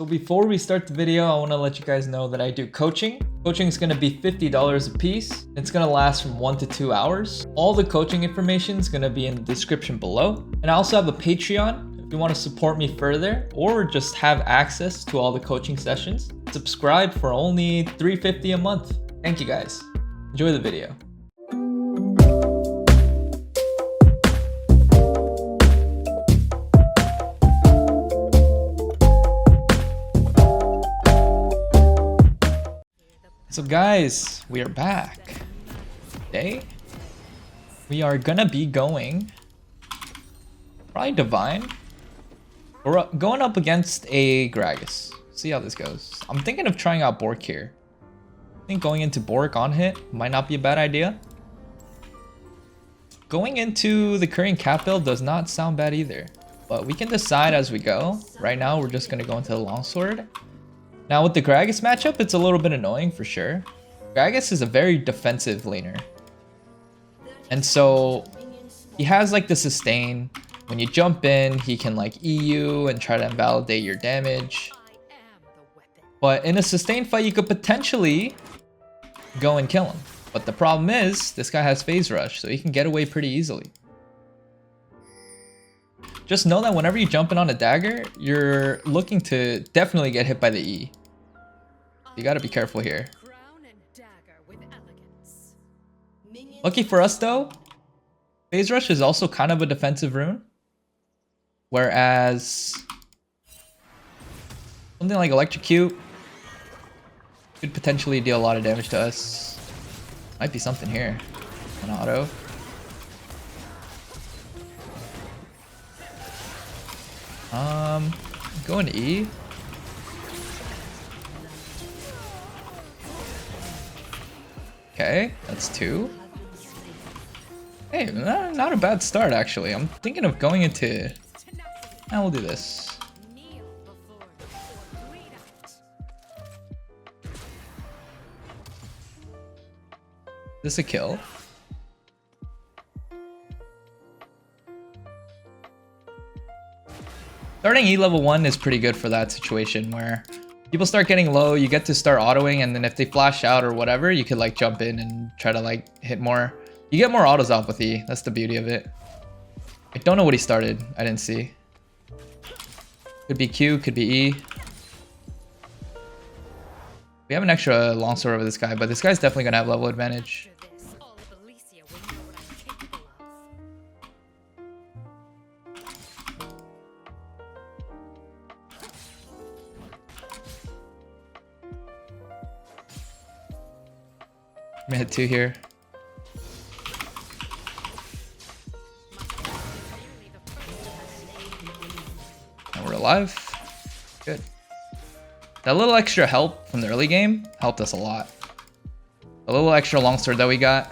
So before we start the video, I want to let you guys know that I do coaching. Coaching is going to be $50 a piece. It's going to last from 1 to 2 hours. All the coaching information is going to be in the description below. And I also have a Patreon if you want to support me further or just have access to all the coaching sessions. Subscribe for only $3.50 a month. Thank you guys. Enjoy the video. So guys, we are back. Today, we are gonna be going probably Divine. We're going up against a Gragas. See how this goes. I'm thinking of trying out Bork here. I think going into Bork on hit might not be a bad idea. Going into the current cap build does not sound bad either. But we can decide as we go. Right now, we're just gonna go into the longsword. Now with the Gragas matchup, it's a little bit annoying for sure. Gragas is a very defensive laner. And so he has like the sustain. When you jump in, he can like E you and try to invalidate your damage. But in a sustain fight, you could potentially go and kill him. But the problem is, this guy has phase rush, so he can get away pretty easily. Just know that whenever you jump in on a dagger, you're looking to definitely get hit by the E. You gotta be careful here. Lucky for us though, phase rush is also kind of a defensive rune. Whereas something like electrocute could potentially deal a lot of damage to us. Might be something here. An auto. Going to E. Okay, that's 2. Hey, not a bad start actually. I'm thinking of going into... we'll do this. Is this a kill? Starting E level 1 is pretty good for that situation where people start getting low, you get to start autoing, and then if they flash out or whatever, you could like jump in and try to like hit more. You get more autos off with E, that's the beauty of it. I don't know what he started, I didn't see. Could be Q, could be E. We have an extra longsword over this guy, but this guy's definitely gonna have level advantage. I'm gonna hit 2 here. And we're alive. Good. That little extra help from the early game helped us a lot. A little extra longsword that we got.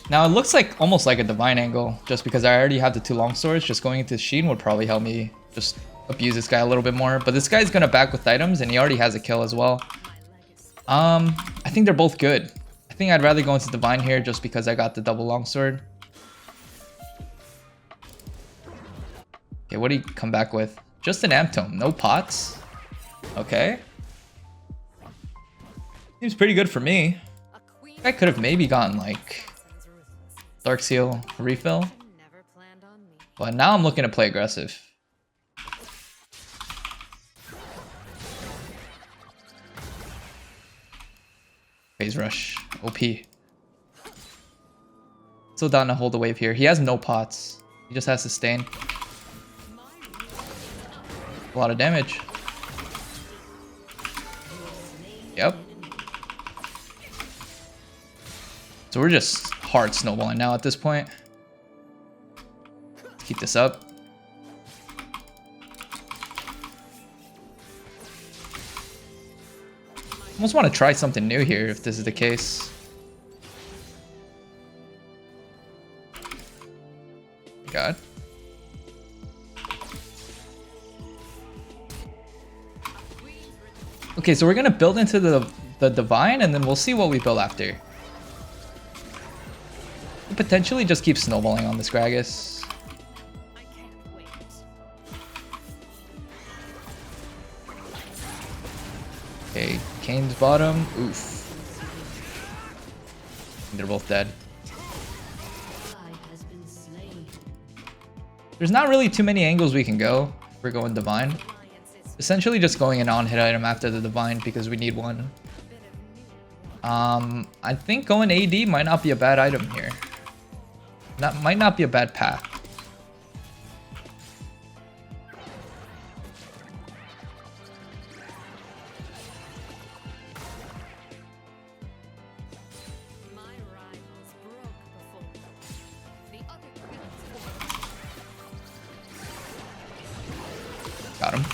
Now it looks like almost like a divine angle, just because I already have the 2 longswords. Just going into Sheen would probably help me just abuse this guy a little bit more. But this guy's gonna back with items, and he already has a kill as well. I think they're both good. I think I'd rather go into Divine here just because I got the double longsword. Okay, what do you come back with? Just an Amtome, no pots. Okay. Seems pretty good for me. I could have maybe gotten like Dark Seal refill. But now I'm looking to play aggressive. Phase rush, OP. Still down to hold the wave here. He has no pots. He just has sustain. A lot of damage. Yep. So we're just hard snowballing now at this point. Let's keep this up. Almost want to try something new here if this is the case. God. Okay, so we're gonna build into the divine, and then we'll see what we build after. Potentially just keep snowballing on this Gragas. Okay, Kane's bottom. Oof. They're both dead. There's not really too many angles we can go. We're going Divine. Essentially just going an on-hit item after the Divine because we need one. I think going AD might not be a bad item here. That might not be a bad path. Got him.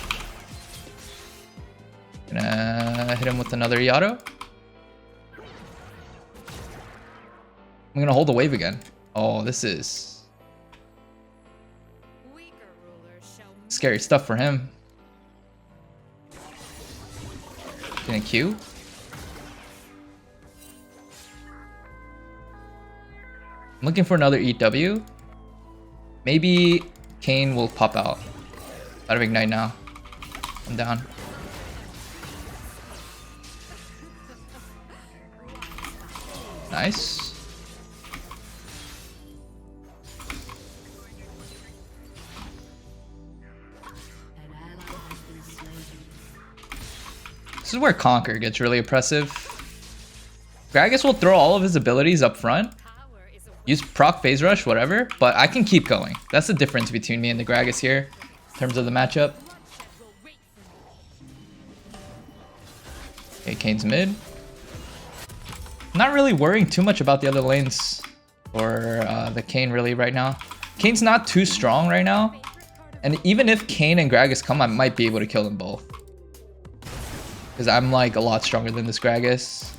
Gonna hit him with another Yato. I'm gonna hold the wave again. Oh, this is scary stuff for him. Gonna Q. I'm looking for another EW. Maybe Kane will pop out of Ignite now. I'm down. Nice. This is where Conquer gets really oppressive. Gragas will throw all of his abilities up front. Use proc phase rush, whatever, but I can keep going. That's the difference between me and the Gragas here in terms of the matchup. Okay, Kane's mid. Not really worrying too much about the other lanes or the Kane really right now. Kane's not too strong right now. And even if Kane and Gragas come, I might be able to kill them both. Because I'm like a lot stronger than this Gragas.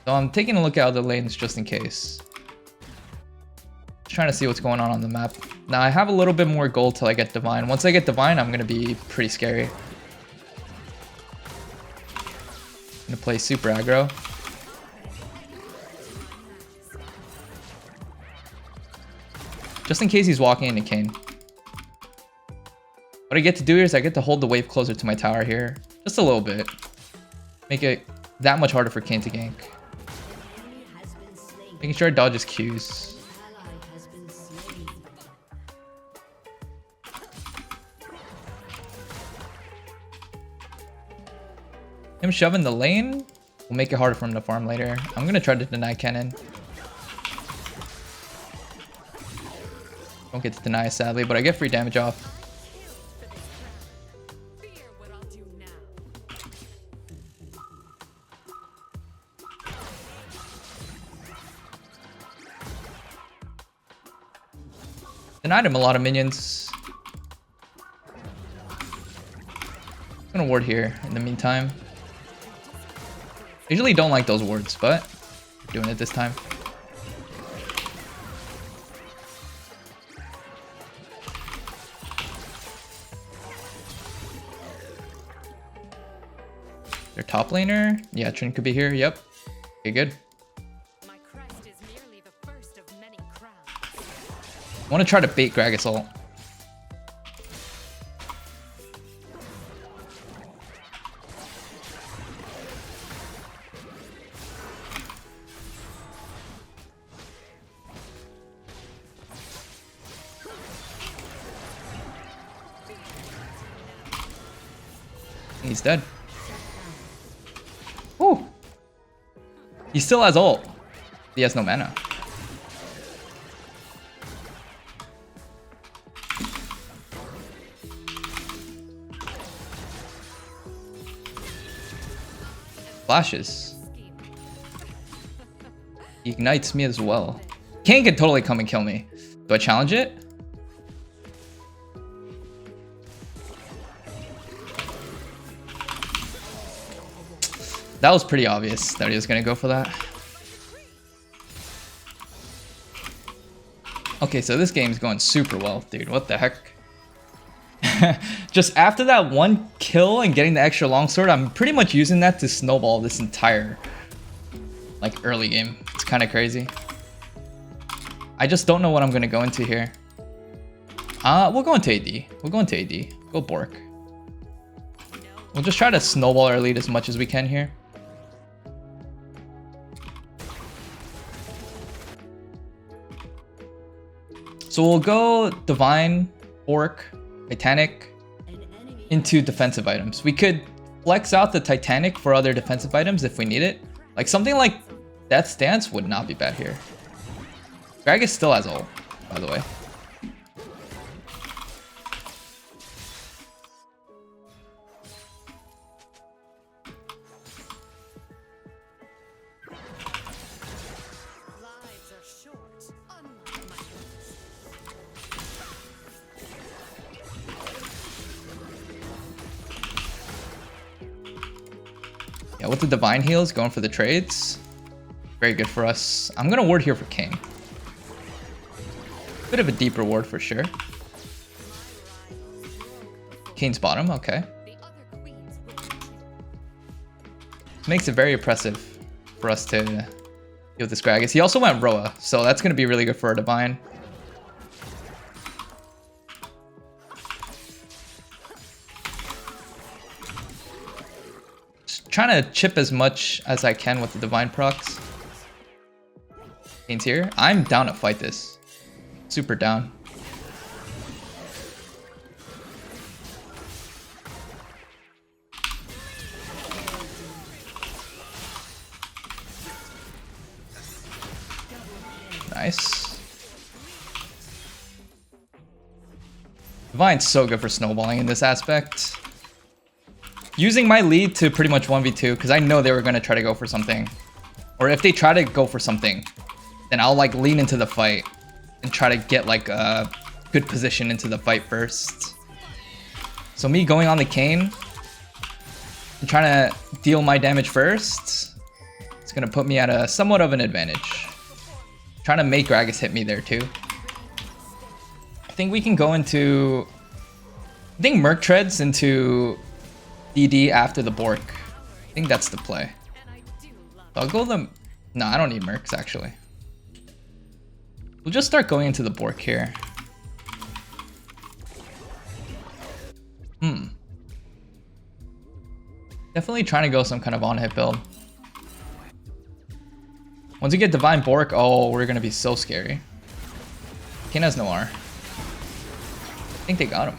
So I'm taking a look at other lanes just in case. Just trying to see what's going on the map. Now I have a little bit more gold till I get Divine. Once I get Divine, I'm going to be pretty scary. I'm going to play super aggro. Just in case he's walking into Kane. What I get to do here is I get to hold the wave closer to my tower here. Just a little bit. Make it that much harder for Kane to gank. Making sure I dodge his Qs. Him shoving the lane will make it harder for him to farm later. I'm going to try to deny cannon. Don't get to deny sadly, but I get free damage off. Denied him a lot of minions. I'm gonna ward here in the meantime. Usually don't like those wards, but we're doing it this time. Their top laner? Yeah, Trin could be here. Yep. Okay, good. I want to try to bait Gragas ult. He's dead. Woo! He still has ult. He has no mana. Flashes. He ignites me as well. Kane could totally come and kill me. Do I challenge it? That was pretty obvious that he was gonna go for that. Okay, so this game's going super well, dude. What the heck? Just after that one kill and getting the extra longsword, I'm pretty much using that to snowball this entire like early game. It's kind of crazy. I just don't know what I'm gonna go into here. We'll go into AD. We'll go into AD. Go Bork. We'll just try to snowball our lead as much as we can here. So we'll go Divine, Orc, Titanic into defensive items. We could flex out the Titanic for other defensive items if we need it. Like something like Death's Dance would not be bad here. Gragas still has ult, by the way. Yeah, with the Divine Heals, going for the trades. Very good for us. I'm gonna ward here for King. Bit of a deep reward for sure. King's bottom, okay. Makes it very oppressive for us to deal with this Gragas. He also went Roa, so that's gonna be really good for our Divine. Trying to chip as much as I can with the Divine procs. Kane's here. I'm down to fight this. Super down. Nice. Divine's so good for snowballing in this aspect. Using my lead to pretty much 1v2 because I know they were going to try to go for something. Or if they try to go for something, then I'll like lean into the fight and try to get like a good position into the fight first. So me going on the Kane and trying to deal my damage first, it's going to put me at a somewhat of an advantage. Trying to make Gragas hit me there too. I think we can go into... I think Merc treads into DD after the Bork. I think that's the play. I'll go the... No, I don't need Mercs actually. We'll just start going into the Bork here. Definitely trying to go some kind of on-hit build. Once we get Divine Bork, oh, we're gonna be so scary. Kane has no R. I think they got him.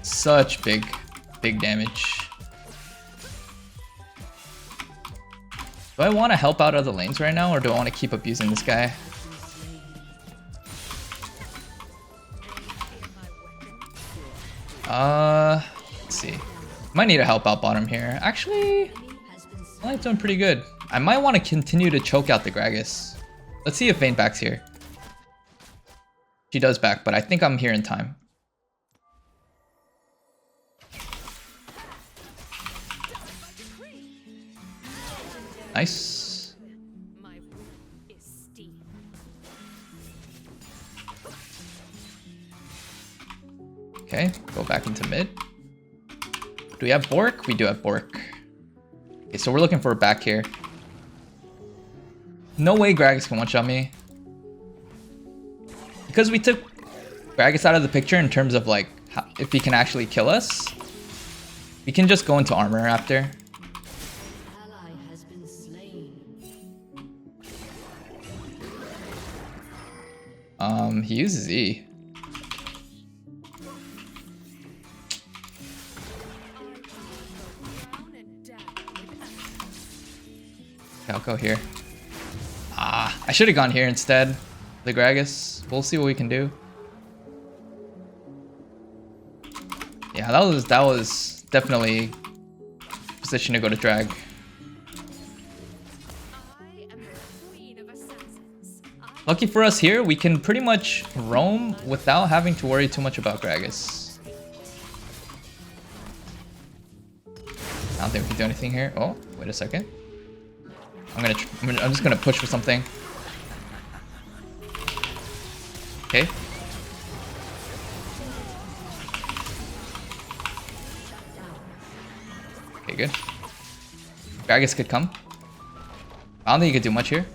Such big damage. Do I want to help out other lanes right now, or do I want to keep abusing this guy? Let's see. Might need to help out bottom here. Actually, I'm doing pretty good. I might want to continue to choke out the Gragas. Let's see if Vayne backs here. She does back, but I think I'm here in time. Nice. Okay, go back into mid. Do we have Bork? We do have Bork. Okay, so we're looking for a back here. No way Gragas can one-shot me. Because we took Gragas out of the picture in terms of like if he can actually kill us, we can just go into armor after. He uses E. Okay, I'll go here. Ah, I should have gone here instead. The Gragas. We'll see what we can do. Yeah, that was definitely position to go to drag. Lucky for us here, we can pretty much roam without having to worry too much about Gragas. I don't think we can do anything here. Oh, wait a second. I'm just gonna push for something. Okay. Okay, good. Gragas could come. I don't think he could do much here.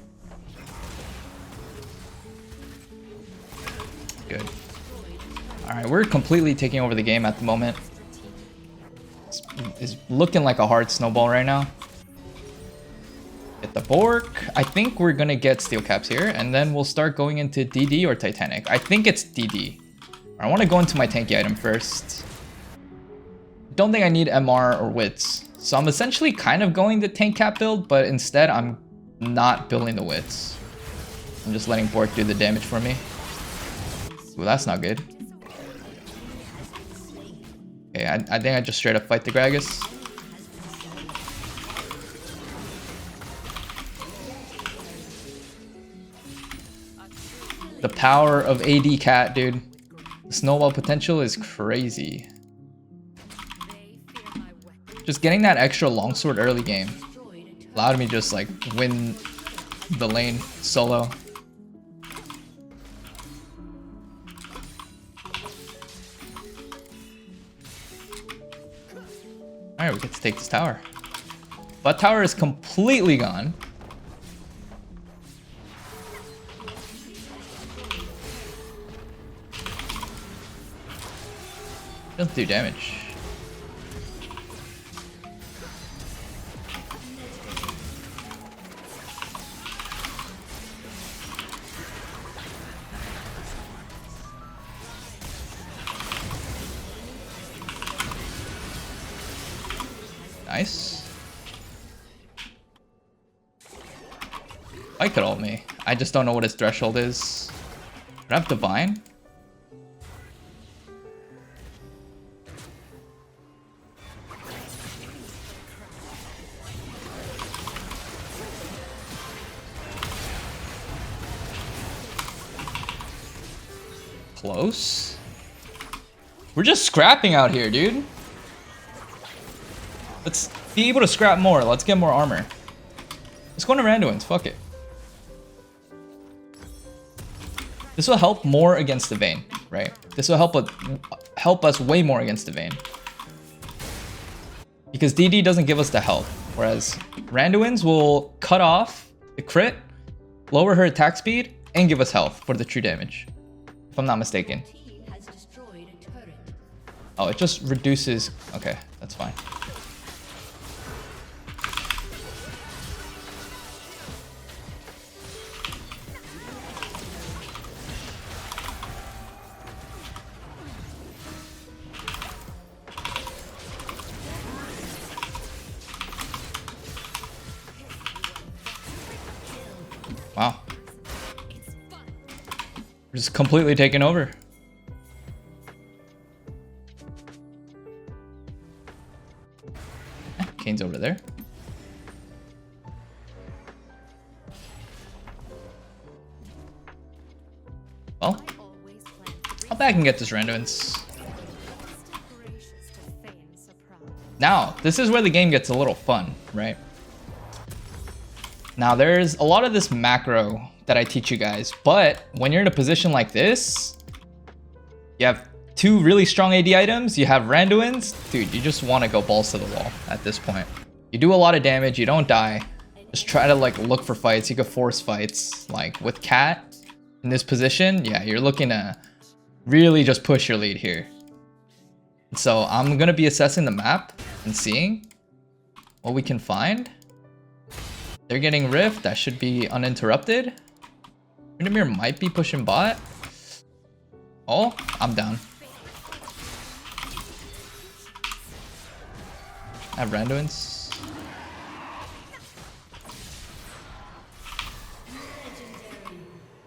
Good. Alright, we're completely taking over the game at the moment. It's looking like a hard snowball right now. Get the Bork. I think we're gonna get steel caps here, and then we'll start going into DD or Titanic. I think it's DD. I want to go into my tanky item first. Don't think I need MR or wits. So I'm essentially kind of going the tank cap build, but instead I'm not building the wits. I'm just letting Bork do the damage for me. Ooh, that's not good. Okay, I think I just straight up fight the Gragas. The power of AD Cat, dude. The snowball potential is crazy. Just getting that extra longsword early game allowed me to just like win the lane solo. Alright, we get to take this tower. But tower is completely gone. Doesn't do damage. Nice. I could ult me. I just don't know what his threshold is. Do I have Divine? Close. We're just scrapping out here, dude. Let's be able to scrap more. Let's get more armor. Let's go into Randuin's. Fuck it. This will help more against the Vayne, right? This will help us way more against the Vayne. Because DD doesn't give us the health, whereas Randuin's will cut off the crit, lower her attack speed, and give us health for the true damage. If I'm not mistaken. Oh, it just reduces... Okay, that's fine. Wow. We're just completely taking over. Kane's over there. Well, I'll back and get this Randuin's. Now, this is where the game gets a little fun, right? Now, there's a lot of this macro that I teach you guys, but when you're in a position like this, you have two really strong AD items, you have Randuin's, dude, you just want to go balls to the wall at this point. You do a lot of damage, you don't die. Just try to like look for fights, you can force fights. Like with Cat in this position, yeah, you're looking to really just push your lead here. So I'm gonna be assessing the map and seeing what we can find. They're getting Rift, that should be uninterrupted. Tryndamere might be pushing bot. Oh, I'm down. I have Randuin's.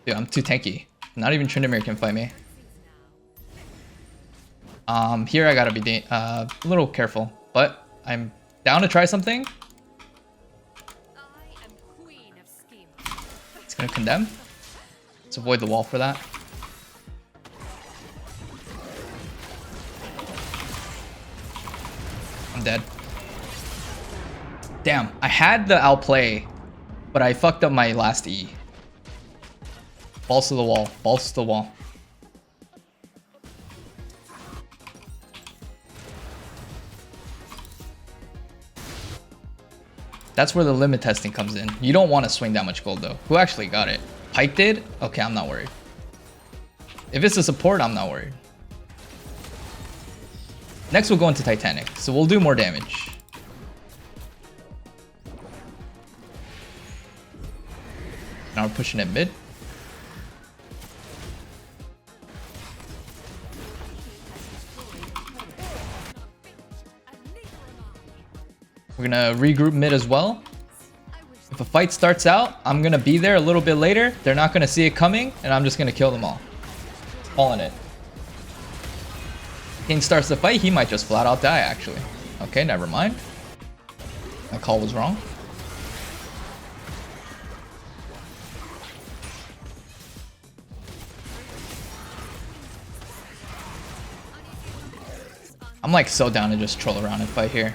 Dude, I'm too tanky. Not even Tryndamere can fight me. Here I gotta be a little careful, but I'm down to try something. It's gonna condemn. Let's avoid the wall for that. I'm dead. Damn, I had the outplay, but I fucked up my last E. Balls to the wall, balls to the wall. That's where the limit testing comes in. You don't want to swing that much gold though. Who actually got it? Pike did? Okay, I'm not worried. If it's a support, I'm not worried. Next, we'll go into Titanic, so we'll do more damage. Now we're pushing it mid. We're gonna regroup mid as well. If a fight starts out, I'm gonna be there a little bit later. They're not gonna see it coming, and I'm just gonna kill them all. Calling it. King starts the fight, he might just flat out die actually. Okay, never mind. My call was wrong. I'm like so down to just troll around and fight here.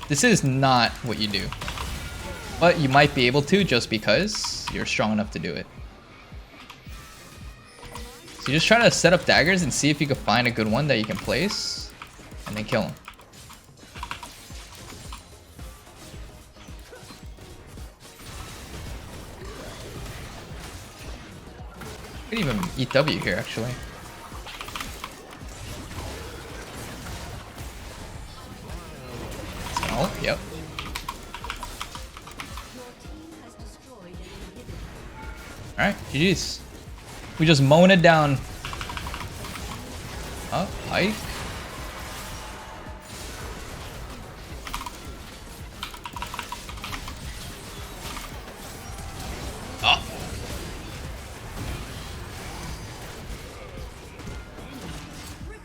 This is not what you do. But you might be able to just because you're strong enough to do it. So you just try to set up daggers and see if you can find a good one that you can place. And then kill him. You could even eat W here actually. Oh, yep. Alright, GG's. We just mowing it down. Oh, Ike. Oh.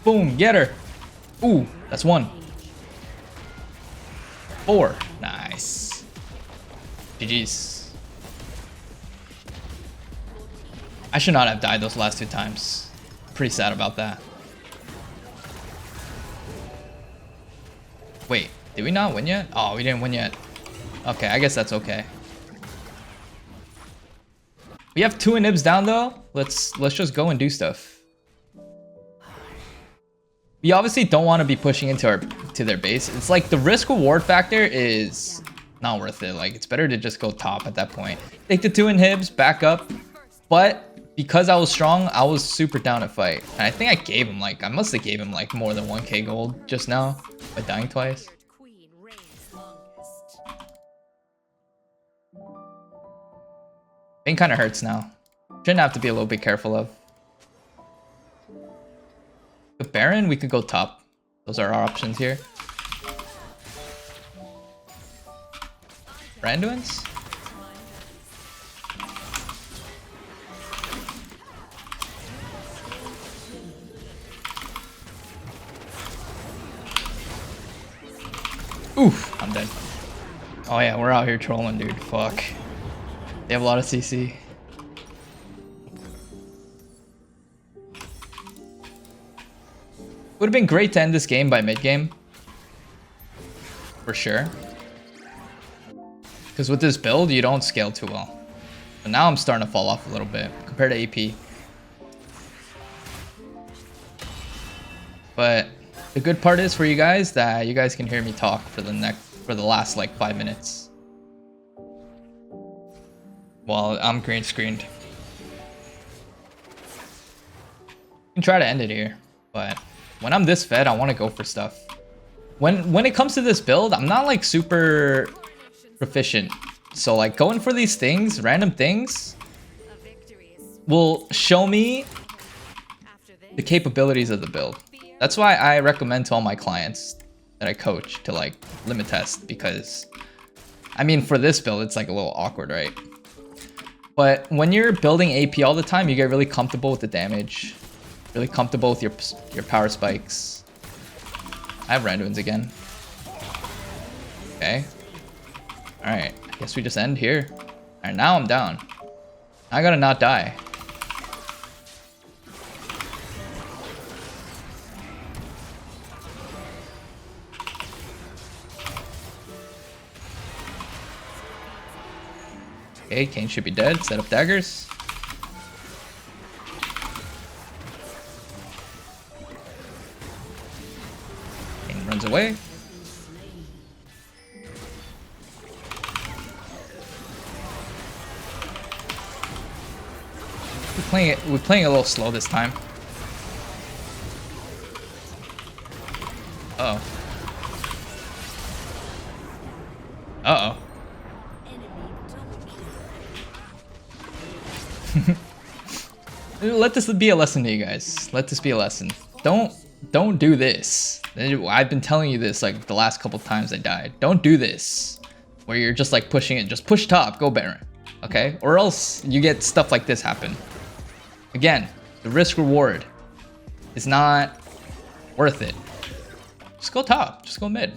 Boom, get her. Ooh, that's 1. 4. Nice. GG's. I should not have died those last 2 times. Pretty sad about that. Wait, did we not win yet? Oh, we didn't win yet. Okay, I guess that's okay. We have 2 inhibs down though. Let's just go and do stuff. We obviously don't want to be pushing into their base. It's like the risk reward factor is not worth it. Like it's better to just go top at that point. Take the 2 inhibs, back up. But because I was strong, I was super down to fight. And I think I gave him like, I must have gave him like more than 1k gold just now by dying twice. Thing kind of hurts now. Shouldn't have to be a little bit careful of. The Baron, we could go top. Those are our options here. Randuin's? Oof, I'm dead. Oh yeah, we're out here trolling, dude. Fuck. They have a lot of CC. Would have been great to end this game by mid-game. For sure. Because with this build, you don't scale too well. But now I'm starting to fall off a little bit compared to AP. But the good part is for you guys that you guys can hear me talk for the last like 5 minutes. While I'm green screened. You can try to end it here, but when I'm this fed, I want to go for stuff. When it comes to this build, I'm not like super proficient. So like going for these things, random things, will show me the capabilities of the build. That's why I recommend to all my clients that I coach to like limit test, because I mean for this build it's like a little awkward, right? But when you're building AP all the time, you get really comfortable with the damage, really comfortable with your power spikes. I have Randuin's again. Okay. Alright, I guess we just end here. Alright, now I'm down. I gotta not die. Okay, Kane should be dead. Set up daggers. Kane runs away. We're playing a little slow this time. Uh-oh. Uh-oh. Let this be a lesson to you guys. Let this be a lesson. Don't do this. I've been telling you this like the last couple times I died. Don't do this. Where you're just like pushing it. Just push top, go Baron. Okay? Or else you get stuff like this happen. Again, the risk reward is not worth it. Just go top. Just go mid.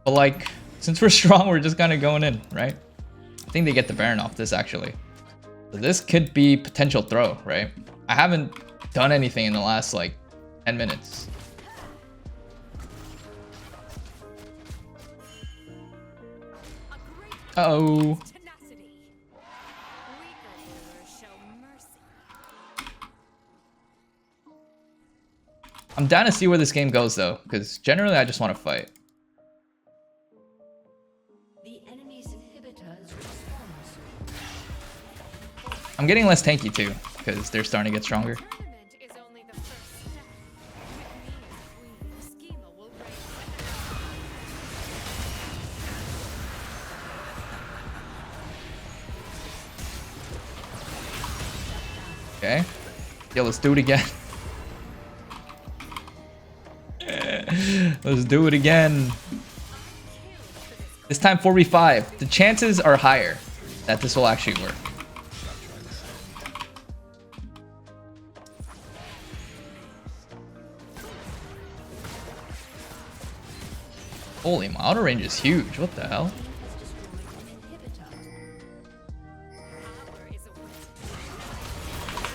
But like, since we're strong, we're just kind of going in, right? I think they get the Baron off this actually. So this could be potential throw, right? I haven't done anything in the last like 10 minutes. Uh-oh. I'm down to see where this game goes though, because generally I just want to fight. I'm getting less tanky too, because they're starting to get stronger. Okay. Yo, let's do it again. Let's do it again. This time 4v5. The chances are higher that this will actually work. Holy, my auto range is huge. What the hell?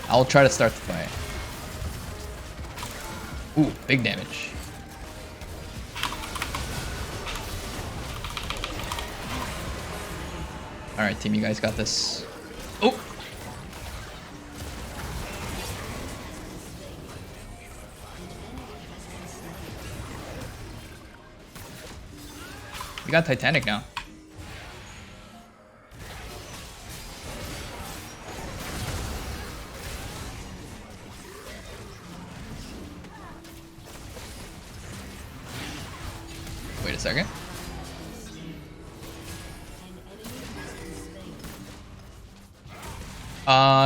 I'll try to start the fight. Ooh, big damage. Alright, team, you guys got this. Oh! We got Titanic now. Wait a second.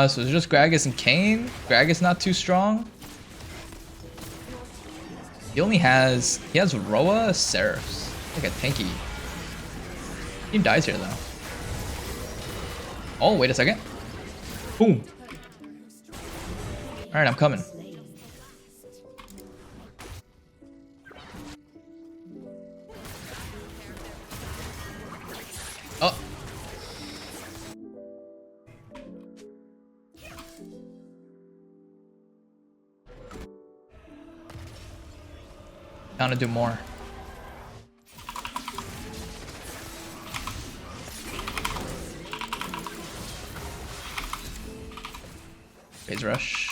So it's just Gragas and Kane. Gragas not too strong. He has Roa, Seraphs. Like a tanky. Team dies here though. Oh, wait a second. Boom. Alright, I'm coming. Oh. Down to do more. Phase rush.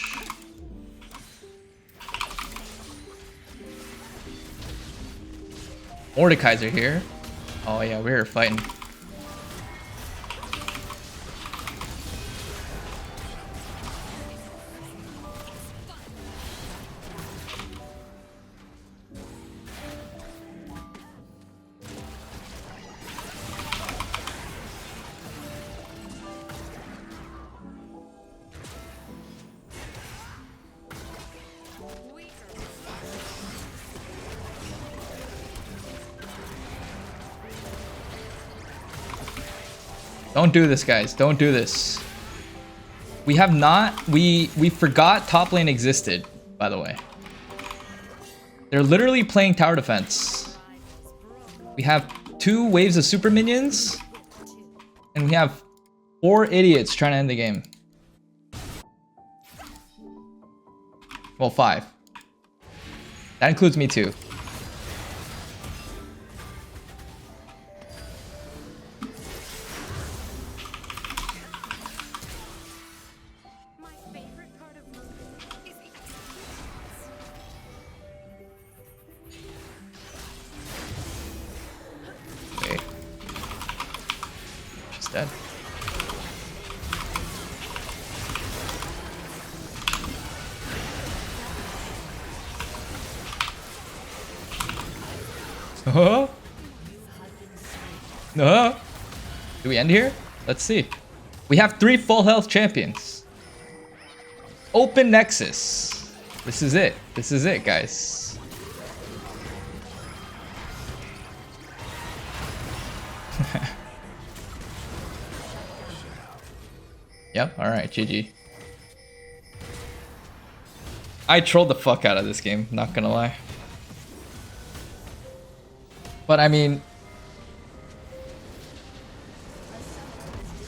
Mordekaiser here. Oh yeah, we're fighting. Don't do this, guys. Don't do this. We have not... We forgot top lane existed, by the way. They're literally playing tower defense. We have 2 waves of super minions. And we have 4 idiots trying to end the game. Well, 5. That includes me too. Dead. Do we end here? Let's see. We have 3 full health champions. Open Nexus. This is it. This is it, guys. Yep, alright, GG. I trolled the fuck out of this game, not gonna lie. But I mean,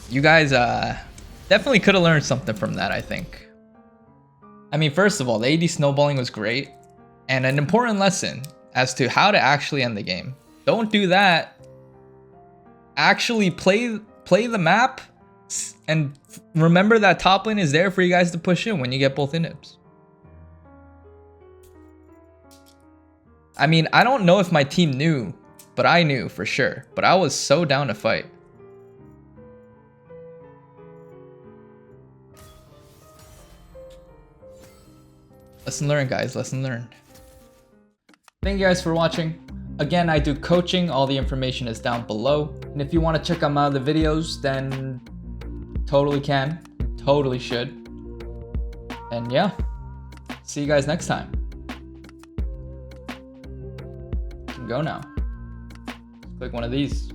you guys definitely could have learned something from that, I think. I mean, first of all, the AD snowballing was great, and an important lesson as to how to actually end the game. Don't do that. Actually play the map, and remember that top lane is there for you guys to push in when you get both inhibs. I mean, I don't know if my team knew, but I knew for sure. But I was so down to fight. Lesson learned, guys. Lesson learned. Thank you guys for watching. Again, I do coaching. All the information is down below. And if you want to check out my other videos, then totally can. Totally should. And yeah, see you guys next time. You can go now. Click one of these.